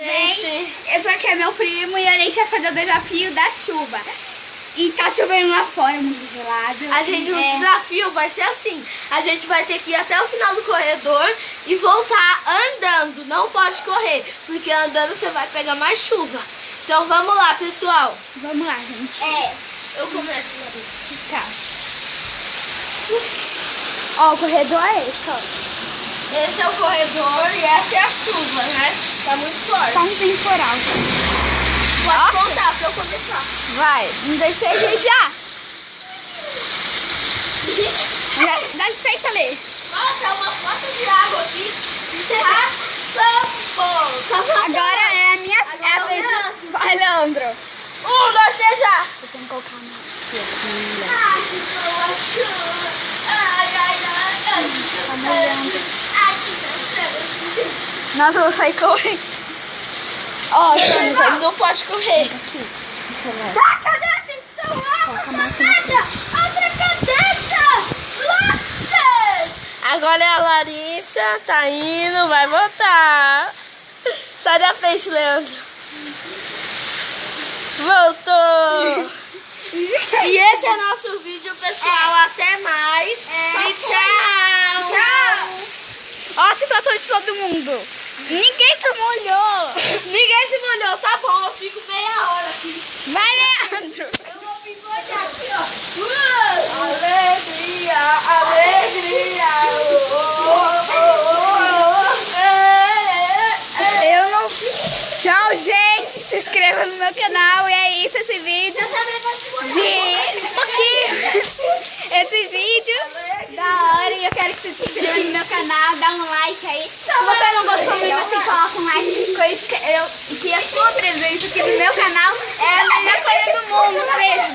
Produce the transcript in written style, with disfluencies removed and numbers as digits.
Gente, esse aqui é meu primo e a gente vai fazer o desafio da chuva. E tá chovendo lá fora, muito gelado. O desafio vai ser assim. A gente vai ter que ir até o final do corredor e voltar andando. Não pode correr, porque andando você vai pegar mais chuva. Então vamos lá, pessoal. Vamos lá, gente. Eu começo, Larissa. Tá. Ó, o corredor é esse, ó. Esse é o corredor e essa é a chuva, né? Tá muito forte. Tá um temporal. Pode contar pra eu começar. Vai, 1, 2, 3 e já! Dá licença, Lê. Nossa, é uma poça de água aqui. Agora é a minha é a vez. Vai, Leandro. 1, 2, 3, já. Eu tenho que colocar na Ai, que ai, ai, ai. Tá molhando. Ai, que Nossa, eu vou sair correndo. Ó, mas não pode correr. cadê a atenção? Outra cabeça! Agora é a Larissa, tá indo, vai voltar. Sai da frente, Leandro. Voltou. E esse é nosso vídeo, pessoal. Até mais. E tchau. Tchau. Ó a situação de todo mundo. Ninguém se molhou. Ninguém se molhou, tá bom. Eu fico meia hora aqui. Vai, Leandro. Eu vou picotear aqui, ó. Alegria, alegria. Eu não... Tchau, gente. Se inscreva no meu canal. E é isso, esse vídeo. Eu também vou se molhar. De um pouquinho. Esse vídeo da hora. E eu quero que você se inscreva no meu canal. Dá um like aí. Se você não gostou muito, você coloca um like. Que a sua presença aqui no meu canal é a melhor coisa do mundo. Um beijo.